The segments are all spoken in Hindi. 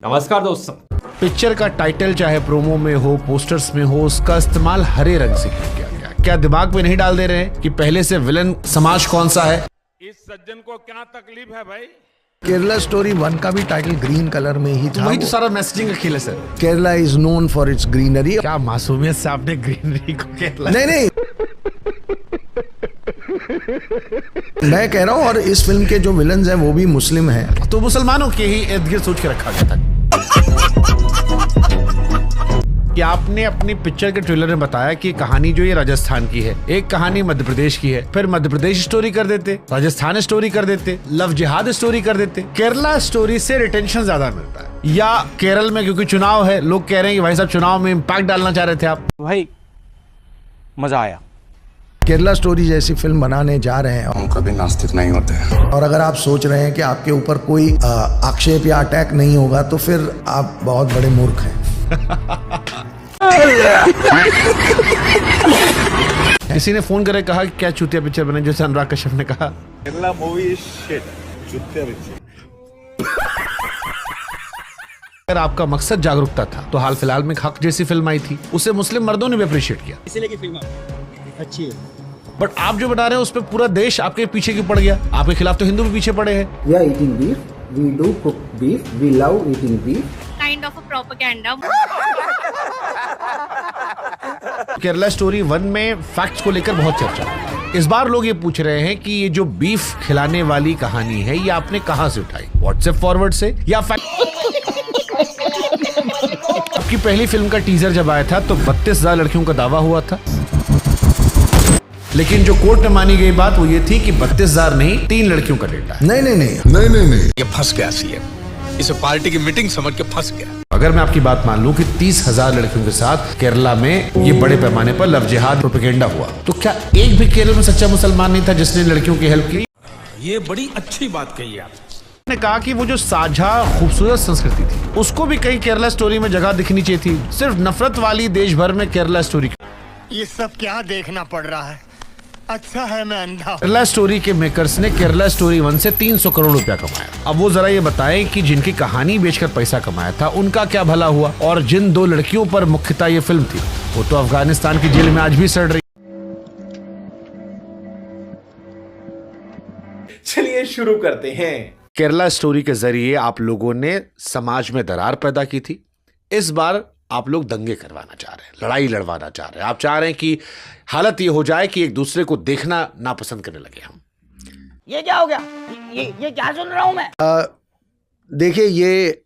नमस्कार दोस्तों। पिक्चर का टाइटल चाहे प्रोमो में हो, पोस्टर्स में हो, उसका इस्तेमाल हरे रंग से किया गया। क्या दिमाग में नहीं डाल दे रहे हैं कि पहले से विलन समाज कौन सा है? इस सज्जन को क्या तकलीफ है भाई? केरला स्टोरी 1 का भी टाइटल ग्रीन कलर में ही था। वही तो सारा मैसेजिंग का खेल है sir. Kerala is known for its greenery. क्या मासूमियत से आपने ग्रीनरी को केरला? नहीं मैं कह रहा हूँ, और इस फिल्म के जो विलन्स हैं वो भी मुस्लिम हैं। तो मुसलमानों के ही इर्द गिर्द सोच के रखा गया था कि आपने अपनी पिक्चर के ट्रेलर में बताया कि कहानी जो ये राजस्थान की है, एक कहानी मध्य प्रदेश की है, फिर मध्य प्रदेश स्टोरी कर देते, राजस्थान स्टोरी कर देते, लव जिहाद स्टोरी कर देते। केरला स्टोरी से रिटेंशन ज्यादा मिलता है, या केरल में क्योंकि चुनाव है, लोग कह रहे हैं कि भाई साहब चुनाव में इम्पैक्ट डालना चाह रहे थे आप? भाई मजा आया। केरला स्टोरी जैसी फिल्म बनाने जा रहे हैं, हम कभी नास्तिक नहीं होते हैं। और अगर आप सोच रहे हैं कि आपके ऊपर कोई आक्षेप या अटैक नहीं होगा तो फिर आप बहुत बड़े मूर्ख हैं। किसी ने फोन करके कहा कि क्या चूतिया पिक्चर बने, जैसे अनुराग कश्यप ने कहा। केरला मूवी इज शिट, चुतिया पिक्चर। अगर आपका मकसद जागरूकता था तो हाल फिलहाल में हक जैसी फिल्म आई थी, उसे मुस्लिम मर्दों ने भी अप्रिशिएट किया, इसीलिए की फिल्म अच्छी है। बट आप जो बना रहे हैं उस पर पूरा देश आपके पीछे क्यों पड़ गया? आपके खिलाफ तो हिंदू भी पीछे पड़े हैं। We are eating beef. We do cook beef. We love eating beef. Kind of a propaganda. Kerala story 1 में फैक्ट्स को लेकर बहुत चर्चा है। इस बार लोग ये पूछ रहे हैं कि ये जो बीफ खिलाने वाली कहानी है, ये आपने कहां से उठाई? व्हाट्सएप फॉरवर्ड से या आपकी पहली फिल्म का टीजर जब आया था तो 32,000 लड़कियों का दावा हुआ था, लेकिन जो कोर्ट में मानी गई बात वो ये थी कि 32,000 नहीं, 3 लड़कियों का डेटा है। नहीं। ये फंस गया सीएम, इसे पार्टी की मीटिंग समझ के फंस गया। अगर मैं आपकी बात मान लूं कि 30,000 लड़कियों के साथ केरला में ये बड़े पैमाने पर लव जिहाद प्रोपेगेंडा हुआ, तो क्या एक भी केरल में सच्चा मुसलमान नहीं था जिसने लड़कियों की हेल्प की? ये बड़ी अच्छी बात कही आप। ने कहा कि वो जो साझा खूबसूरत संस्कृति थी उसको भी कहीं केरला स्टोरी में जगह दिखनी चाहिए थी। सिर्फ नफरत वाली देश भर में केरला स्टोरी। ये सब क्या देखना पड़ रहा है? अच्छा है मैं अंधा। केरला स्टोरी के मेकर्स ने केरला स्टोरी 1 से 300 करोड़ रुपया कमाया। अब वो जरा ये बताएं कि जिनकी कहानी बेचकर पैसा कमाया था उनका क्या भला हुआ, और जिन 2 लड़कियों पर मुख्यतः ये फिल्म थी वो तो अफगानिस्तान की जेल में आज भी सड़ रही। चलिए शुरू करते हैं। केरला स्टोरी के जरिए आप लोगों ने समाज में दरार पैदा की थी। इस बार आप लोग दंगे करवाना चाह रहे हैं, लड़ाई लड़वाना चाह रहे हैं। आप चाह रहे हैं कि हालत ये हो जाए कि एक दूसरे को देखना नापसंद करने लगे हम। ये क्या हो गया? ये क्या सुन रहा हूं मैं? देखिए, ये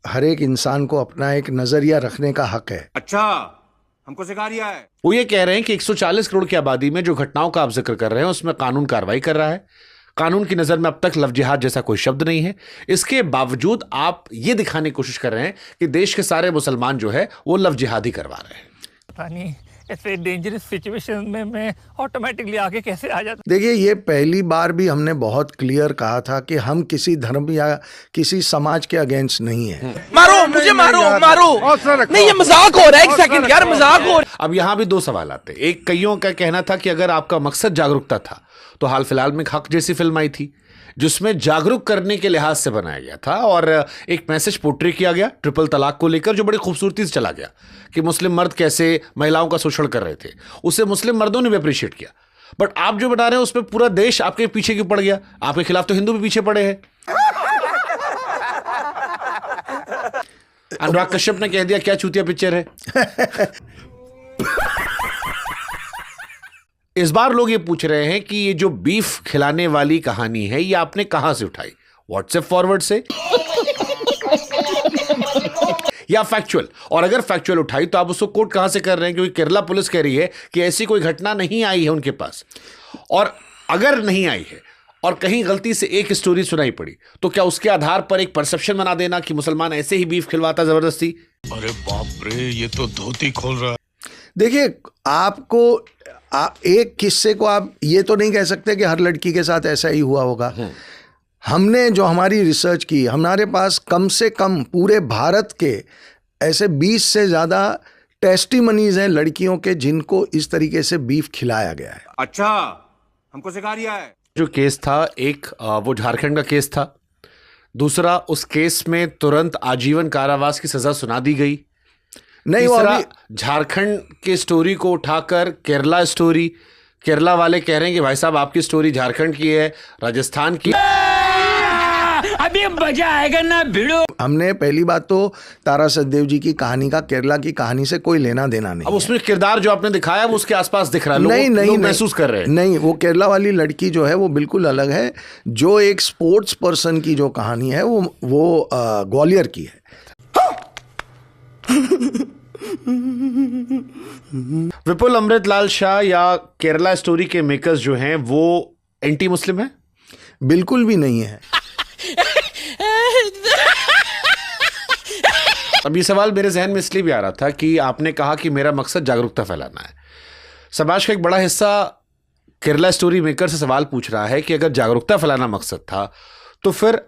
हर एक इंसान को अपना एक नजरिया रखने का हक है। अच्छा, हमको सिखा रिया है। वो ये कह रहे हैं कि 140 करोड़ की आबादी में जो घटनाओं का आप जिक्र कर रहे हैं उसमें कानून कार्रवाई कर रहा है। कानून की नजर में अब तक लव जिहाद जैसा कोई शब्द नहीं है। इसके बावजूद आप ये दिखाने की कोशिश कर रहे हैं कि देश के सारे मुसलमान जो है वो लव जिहाद ही करवा रहे हैं। पता नहीं ऐसे डेंजरस सिचुएशन में मैं ऑटोमेटिकली आगे कैसे आ जाता। देखिए, ये पहली बार भी हमने बहुत क्लियर कहा था कि हम किसी धर्म या किसी समाज के अगेंस्ट नहीं है। मारो मुझे, मारो नहीं, ये मजाक हो रहा है। एक सेकंड यार, मजाक हो रहा है। अब यहाँ भी 2 सवाल आते हैं। एक, कईयों का कहना था कि अगर आपका मकसद जागरूकता था तो हाल फिलहाल में हक जैसी फिल्म आई थी जिसमें जागरूक करने के लिहाज से बनाया गया था और एक मैसेज पोर्ट्रे किया गया ट्रिपल तलाक को लेकर, जो बड़ी खूबसूरती से चला गया कि मुस्लिम मर्द कैसे महिलाओं का शोषण कर रहे थे। उसे मुस्लिम मर्दों ने भी अप्रिशिएट किया। बट आप जो बना रहे हैं उस पर पूरा देश आपके पीछे क्यों पड़ गया? आपके खिलाफ तो हिंदू भी पीछे पड़े हैं। अनुराग कश्यप ने कह दिया क्या चूतिया पिक्चर है। इस बार लोग ये पूछ रहे हैं कि ये जो बीफ खिलाने वाली कहानी है ये आपने कहां से उठाई? व्हाट्सएप फॉरवर्ड से या फैक्चुअल? और अगर फैक्चुअल उठाई तो आप उसको कोट कहां से कर रहे हैं? क्योंकि केरला पुलिस कह रही है कि ऐसी कोई घटना नहीं आई है उनके पास, और अगर नहीं आई है और कहीं गलती से एक स्टोरी सुनाई पड़ी तो क्या उसके आधार पर एक परसेप्शन बना देना कि मुसलमान ऐसे ही बीफ खिलवाता जबरदस्ती? अरे बाप रे, ये तो धोती खोल रहा है। देखिए, आपको एक किस्से को आप ये तो नहीं कह सकते कि हर लड़की के साथ ऐसा ही हुआ होगा। हमने जो हमारी रिसर्च की, हमारे पास कम से कम पूरे भारत के ऐसे 20 से ज़्यादा टेस्टिमनीज हैं लड़कियों के जिनको इस तरीके से बीफ खिलाया गया है। अच्छा, हमको सिखा रिया है। जो केस था एक वो झारखंड का केस था दूसरा, उस केस में तुरंत आजीवन कारावास की सजा सुना दी गई। नहीं, वो तीसरा, अभी झारखंड के स्टोरी को उठाकर केरला स्टोरी, केरला वाले कह रहे हैं कि भाई साहब आपकी स्टोरी झारखंड की है, राजस्थान की। अभी मजा आएगा ना भिड़ो। हमने पहली बात तो तारा सचदेव जी की कहानी का केरला की कहानी से कोई लेना देना नहीं। अब उसमें किरदार जो आपने दिखाया वो उसके आसपास दिख रहा है, लोग महसूस कर रहे हैं। नहीं, वो केरला वाली लड़की जो है वो बिल्कुल अलग है। जो एक स्पोर्ट्स पर्सन की जो कहानी है वो ग्वालियर की है। विपुल अमृतलाल शाह या केरला स्टोरी के मेकर्स जो हैं वो एंटी मुस्लिम है? बिल्कुल भी नहीं है। अब ये सवाल मेरे जहन में इसलिए भी आ रहा था कि आपने कहा कि मेरा मकसद जागरूकता फैलाना है। समाज का एक बड़ा हिस्सा केरला स्टोरी मेकर से सवाल पूछ रहा है कि अगर जागरूकता फैलाना मकसद था तो फिर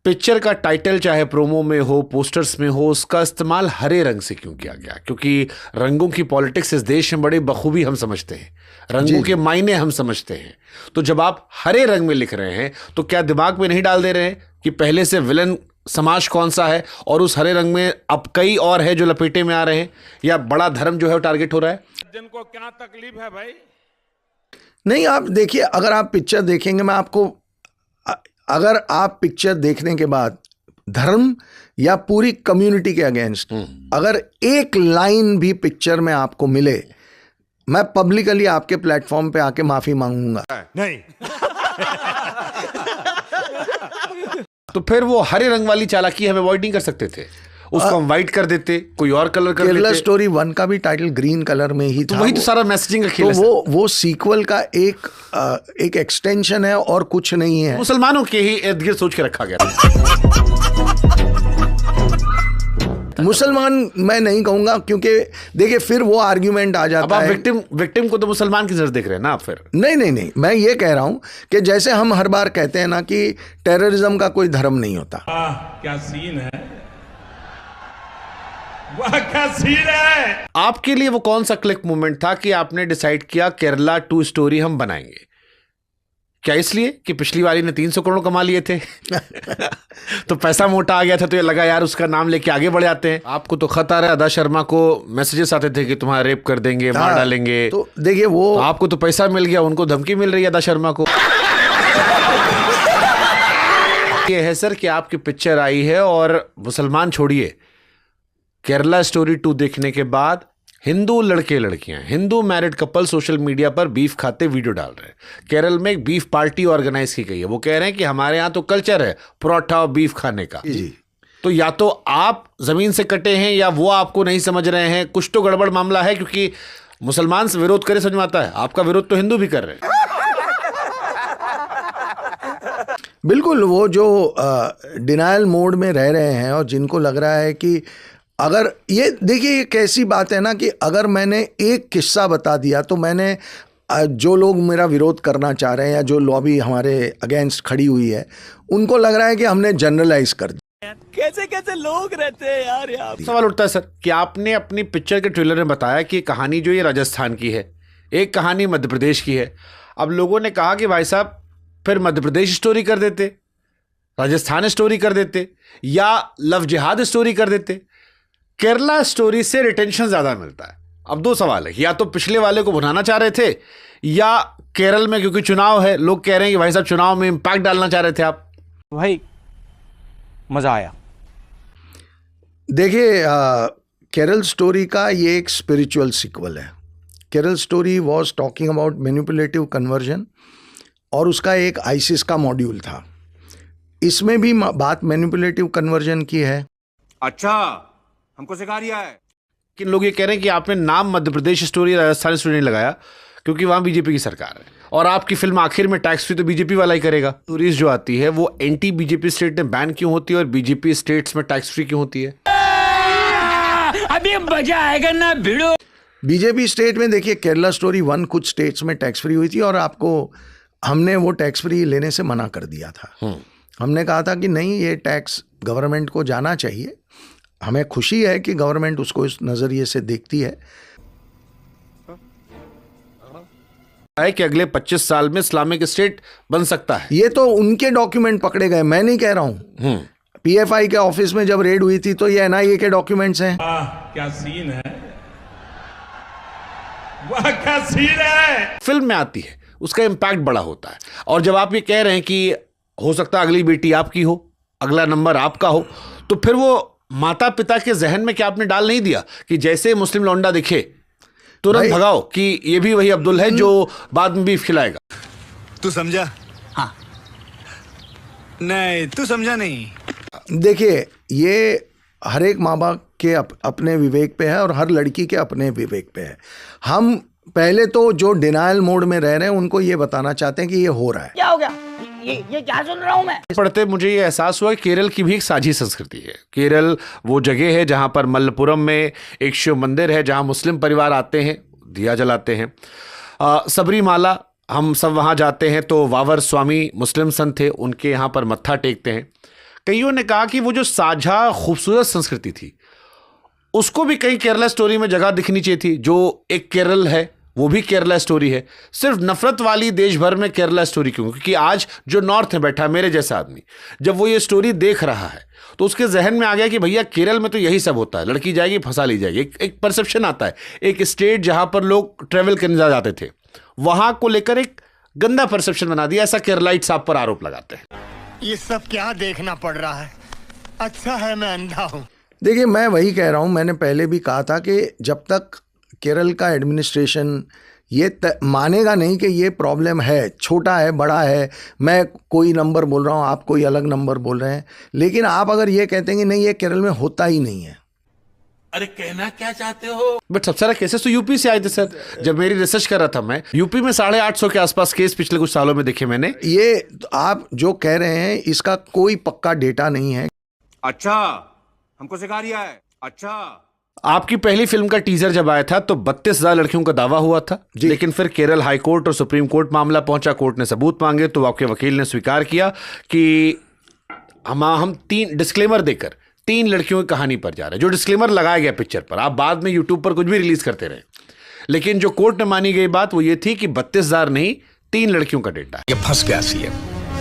पिक्चर का टाइटल चाहे प्रोमो में हो, पोस्टर्स में हो, उसका इस्तेमाल हरे रंग से क्यों किया गया? क्योंकि रंगों की पॉलिटिक्स इस देश में बड़ी बखूबी हम समझते हैं, रंगों के मायने हम समझते हैं। तो जब आप हरे रंग में लिख रहे हैं तो क्या दिमाग में नहीं डाल दे रहे हैं कि पहले से विलन समाज कौन सा है और उस हरे रंग में अब कई और है जो लपेटे में आ रहे हैं, या बड़ा धर्म जो है वो टारगेट हो रहा है? सज्जन को क्या तकलीफ है भाई? नहीं, आप देखिए, अगर आप पिक्चर देखेंगे, मैं आपको, अगर आप पिक्चर देखने के बाद धर्म या पूरी कम्युनिटी के अगेंस्ट अगर एक लाइन भी पिक्चर में आपको मिले, मैं पब्लिकली आपके प्लेटफॉर्म पे आके माफी मांगूंगा। नहीं। तो फिर वो हरे रंग वाली चालाकी हम अवॉइड नहीं कर सकते थे? उसको हम व्हाइट कर देते, कोई और कलर कर केरला देते। स्टोरी 1 का भी टाइटल ग्रीन कलर में ही तो था। वही तो सारा मैसेजिंग का खेल तो है। वो सीक्वल का एक एक्सटेंशन है और कुछ नहीं है। मुसलमानों के ही इर्द गिर्द सोच के रखा गया था। मुसलमान मैं नहीं कहूंगा, क्योंकि देखिए फिर वो आर्ग्यूमेंट आ अब जाता आप है। विक्टिम को तो मुसलमान की नजर देख रहे हैं ना आप फिर? नहीं, मैं ये कह रहा हूं कि जैसे हम हर बार कहते हैं ना कि टेररिज्म का कोई धर्म नहीं होता। क्या सीन है, वाह क्या सीन है। आपके लिए वो कौन सा क्लिक मोमेंट था कि आपने डिसाइड किया केरला 2 स्टोरी हम बनाएंगे? क्या इसलिए कि पिछली वाली ने 300 करोड़ कमा लिए थे तो पैसा मोटा आ गया था, तो ये लगा यार उसका नाम लेके आगे बढ़ जाते हैं? आपको तो खत आ रहा है, अदा शर्मा को मैसेजेस आते थे कि तुम्हारा रेप कर देंगे, मार डालेंगे। तो देखिए वो तो आपको तो पैसा मिल गया, उनको धमकी मिल रही है अदा शर्मा को। ये है सर कि आपकी पिक्चर आई है और मुसलमान छोड़िए, केरला स्टोरी 2 देखने के बाद हिंदू लड़के लड़कियां, Hindu married couple social media पर बीफ खाते वीडियो डाल रहे हैं। केरल में एक बीफ पार्टी ऑर्गेनाइज की गई है। वो कह रहे हैं कि हमारे यहाँ तो कल्चर है परोठा और बीफ खाने का। जी। तो या तो आप जमीन से कटे हैं या वो आपको नहीं समझ रहे हैं, कुछ तो गड़बड़ मामला है। क्योंकि मुसलमान से विरोध करे समझ में आता है, आपका विरोध तो हिंदू भी कर रहे हैं। बिल्कुल, वो जो डिनायल मोड में रह रहे हैं और जिनको लग रहा है कि अगर ये देखिए, ये कैसी बात है ना कि अगर मैंने एक किस्सा बता दिया तो मैंने जो लोग मेरा विरोध करना चाह रहे हैं या जो लॉबी हमारे अगेंस्ट खड़ी हुई है, उनको लग रहा है कि हमने जनरलाइज कर दिया। कैसे कैसे लोग रहते हैं यार यहाँ। सवाल उठता है सर कि आपने अपनी पिक्चर के ट्रेलर में बताया कि कहानी जो ये राजस्थान की है, एक कहानी मध्य प्रदेश की है। अब लोगों ने कहा कि भाई साहब फिर मध्य प्रदेश स्टोरी कर देते, राजस्थान स्टोरी कर देते, या लव जिहाद स्टोरी कर देते। केरला स्टोरी से रिटेंशन ज्यादा मिलता है। अब 2 सवाल है, या तो पिछले वाले को भुनाना चाह रहे थे, या केरल में क्योंकि चुनाव है, लोग कह रहे हैं कि भाई साहब चुनाव में इंपैक्ट डालना चाह रहे थे आप। भाई मजा आया। देखिए, केरल स्टोरी का ये एक स्पिरिचुअल सीक्वल है। Kerala story was talking about manipulative conversion और उसका एक आईसिस का मॉड्यूल था। इसमें भी बात मैनिपुलेटिव कन्वर्जन की है। अच्छा, हमको सिखा रिया है। कि लोग ये कह रहे हैं कि आपने नाम मध्य प्रदेश स्टोरी राजस्थान स्टोरी नहीं लगाया क्योंकि वहां बीजेपी की सरकार है और आपकी फिल्म आखिर में टैक्स फ्री तो बीजेपी वाला ही करेगा। टूरिस्ट जो आती है वो एंटी बीजेपी स्टेट में बैन क्यों होती है और बीजेपी स्टेट्स में टैक्स फ्री क्यों होती है? अभी मजा आएगा ना भिड़ो। बीजेपी स्टेट में देखिए, केरला स्टोरी 1 कुछ स्टेट्स में टैक्स फ्री हुई थी और आपको हमने वो टैक्स फ्री लेने से मना कर दिया था। हमने कहा था कि नहीं, ये टैक्स गवर्नमेंट को जाना चाहिए। हमें खुशी है कि गवर्नमेंट उसको इस नज़रिए से देखती है। है कि अगले 25 साल में इस्लामिक स्टेट बन सकता है। ये तो उनके डॉक्यूमेंट पकड़े गए, मैं नहीं कह रहा हूं। पीएफआई के ऑफिस में जब रेड हुई थी तो ये एनआईए के डॉक्यूमेंट्स हैं। क्या सीन है, वाह क्या सीन है। फिल्म में आती है, उसका इम्पैक्ट बड़ा होता है। और जब आप ये कह रहे हैं कि हो सकता है अगली बेटी आपकी हो, अगला नंबर आपका हो, तो फिर वो माता पिता के जहन में क्या आपने डाल नहीं दिया कि जैसे मुस्लिम लौंडा दिखे तुरंत भगाओ कि ये भी वही अब्दुल है जो बाद में बीफ खिलाएगा। तू समझा? हाँ। नहीं तू समझा नहीं। देखिए, ये हर एक माँ बाप के अपने विवेक पे है और हर लड़की के अपने विवेक पे है। हम पहले तो जो डिनायल मोड में रह रहे हैं उनको ये बताना चाहते हैं कि ये हो रहा है। क्या हो गया? ये क्या सुन रहा हूँ मैं? पढ़ते मुझे ये एहसास हुआ कि केरल की भी एक साझी संस्कृति है। केरल वो जगह है जहाँ पर मल्लपुरम में एक शिव मंदिर है जहाँ मुस्लिम परिवार आते हैं, दिया जलाते हैं। सबरीमाला हम सब वहाँ जाते हैं तो वावर स्वामी मुस्लिम संत थे, उनके यहाँ पर मत्था टेकते हैं। कईयों ने कहा कि वो जो साझा खूबसूरत संस्कृति थी उसको भी कहीं केरला स्टोरी में जगह दिखनी चाहिए थी। जो एक केरल है वो भी केरला स्टोरी है। सिर्फ नफरत वाली देश भर में केरला स्टोरी क्यों? क्योंकि आज जो नॉर्थ में बैठा मेरे जैसा आदमी जब वो ये स्टोरी देख रहा है तो उसके जहन में आ गया कि भैया केरल में तो यही सब होता है, लड़की जाएगी फंसा ली जाएगी। एक परसेप्शन आता है, एक स्टेट जहां पर लोग ट्रेवल करने जाते थे वहां को लेकर एक गंदा परसेप्शन बना दिया। ऐसा केरलाइट्स आप पर आरोप लगाते हैं। ये सब क्या देखना पड़ रहा है? अच्छा है मैं अंधा हूं। देखिए, मैं वही कह रहा हूं, मैंने पहले भी कहा था कि जब तक केरल का एडमिनिस्ट्रेशन ये मानेगा नहीं कि ये प्रॉब्लम है, छोटा है बड़ा है, मैं कोई नंबर बोल रहा हूँ, आप कोई अलग नंबर बोल रहे हैं, लेकिन आप अगर ये कहते हैं कि नहीं ये केरल में होता ही नहीं है। अरे कहना क्या चाहते हो? बट सबसे सारा केसेस तो यूपी से आए थे सर। जब मेरी रिसर्च कर रहा था मैं, यूपी में 850 के आसपास केस पिछले कुछ सालों में देखे मैंने। ये आप जो कह रहे हैं इसका कोई पक्का डेटा नहीं है। अच्छा, हमको सिखा रिया है। अच्छा, आपकी पहली फिल्म का टीजर जब आया था तो 32,000 लड़कियों का दावा हुआ था, लेकिन फिर केरल हाई कोर्ट और सुप्रीम कोर्ट मामला पहुंचा, कोर्ट ने सबूत मांगे तो आपके वकील ने स्वीकार किया कि हम 3 डिस्क्लेमर देकर 3 लड़कियों की कहानी पर जा रहे हैं। जो डिस्क्लेमर लगाया गया पिक्चर पर, आप बाद में यूट्यूब पर कुछ भी रिलीज करते रहे, लेकिन जो कोर्ट में मानी गई बात वो ये थी कि 32,000 नहीं 3 लड़कियों का डेटा है। ये फंस गया सीएम,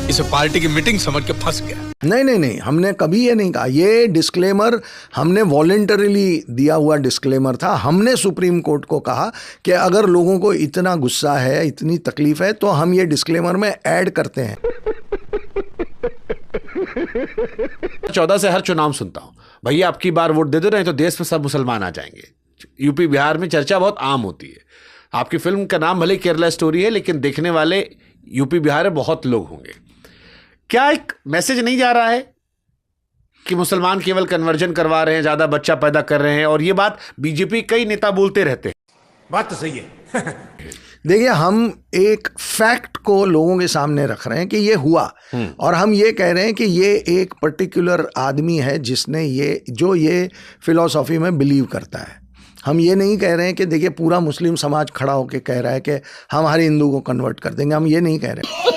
इसे पार्टी की मीटिंग समझ के फंस गया। नहीं, हमने कभी ये नहीं कहा। ये डिस्क्लेमर हमने वॉलेंटरीली दिया हुआ डिस्क्लेमर था। हमने सुप्रीम कोर्ट को कहा कि अगर लोगों को इतना गुस्सा है, इतनी तकलीफ है, तो हम ये डिस्क्लेमर में ऐड करते हैं। 14 से हर चुनाव सुनता हूं, भैया आपकी बार वोट दे दो, नहीं तो देश में सब मुसलमान आ जाएंगे। यूपी बिहार में चर्चा बहुत आम होती है। आपकी फिल्म का नाम भले केरला स्टोरी है, लेकिन देखने वाले यूपी बिहार में बहुत लोग होंगे। क्या एक मैसेज नहीं जा रहा है कि मुसलमान केवल कन्वर्जन करवा रहे हैं, ज्यादा बच्चा पैदा कर रहे हैं? और ये बात बीजेपी कई नेता बोलते रहते हैं। बात तो सही है। देखिए, हम एक फैक्ट को लोगों के सामने रख रहे हैं कि ये हुआ, और हम ये कह रहे हैं कि ये एक पर्टिकुलर आदमी है जिसने ये फिलॉसफी में बिलीव करता है। हम ये नहीं कह रहे हैं कि देखिए पूरा मुस्लिम समाज खड़ा होकर कह रहा है कि हम हर हिंदू को कन्वर्ट कर देंगे, हम ये नहीं कह रहे।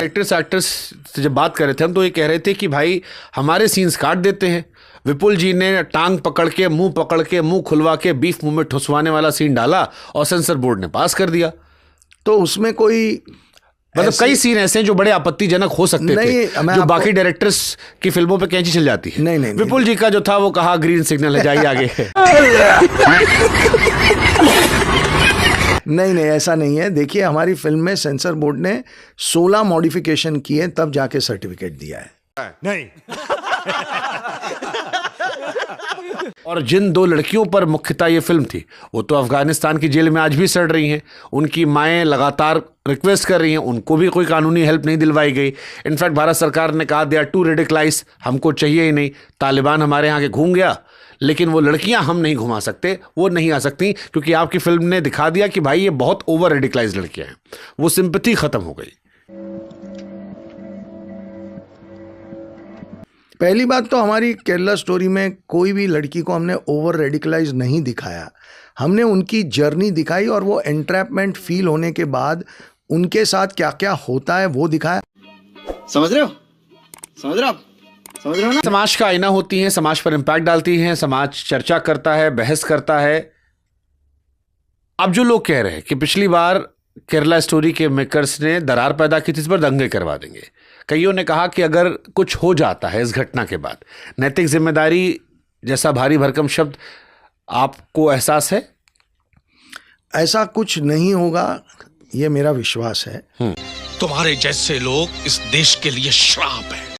एक्ट्रेस से जब बात कर रहे थे हम तो ये कह रहे थे कि भाई हमारे सीन्स काट देते हैं। विपुल जी ने टांग पकड़ के मुंह खुलवा के बीफ मुंह में ठुसवाने वाला सीन डाला और सेंसर बोर्ड ने पास कर दिया। तो उसमें कोई मतलब कई सीन ऐसे हैं जो बड़े आपत्तिजनक हो सकते थे, जो बाकी डायरेक्टर्स की फिल्मों पे कैंची चल जाती है। नहीं, विपुल जी का जो था वो कहा ग्रीन सिग्नल है, जाइए आगे। नहीं, ऐसा नहीं है। देखिए, हमारी फिल्म में सेंसर बोर्ड ने 16 मॉडिफिकेशन किए तब जाके सर्टिफिकेट दिया है। नहीं। और जिन 2 लड़कियों पर मुख्यतः ये फिल्म थी वो तो अफगानिस्तान की जेल में आज भी सड़ रही हैं। उनकी माएँ लगातार रिक्वेस्ट कर रही हैं, उनको भी कोई कानूनी हेल्प नहीं दिलवाई गई। इनफैक्ट भारत सरकार ने कहा दे आर टू रेडिकलाइज, हमको चाहिए ही नहीं। तालिबान हमारे यहाँ के घूम गया, लेकिन वो लड़कियां हम नहीं घुमा सकते, वो नहीं आ सकती, क्योंकि आपकी फिल्म ने दिखा दिया कि भाई ये बहुत ओवर रेडिकलाइज लड़कियां हैं। वो सिंपैथी खत्म हो गई। पहली बात तो हमारी केरला स्टोरी में कोई भी लड़की को हमने ओवर रेडिकलाइज नहीं दिखाया। हमने उनकी जर्नी दिखाई और वो एंट्रैपमेंट फील होने के बाद उनके साथ क्या क्या होता है वो दिखाया। समझ रहे हो ना? समाज का आईना होती हैं, समाज पर इम्पैक्ट डालती हैं, समाज चर्चा करता है, बहस करता है। अब जो लोग कह रहे हैं कि पिछली बार केरला स्टोरी के मेकर्स ने दरार पैदा की थी, इस पर दंगे करवा देंगे। कईयों ने कहा कि अगर कुछ हो जाता है इस घटना के बाद, नैतिक जिम्मेदारी जैसा भारी भरकम शब्द आपको एहसास है? ऐसा कुछ नहीं होगा, ये मेरा विश्वास है। तुम्हारे जैसे लोग इस देश के लिए श्राप है।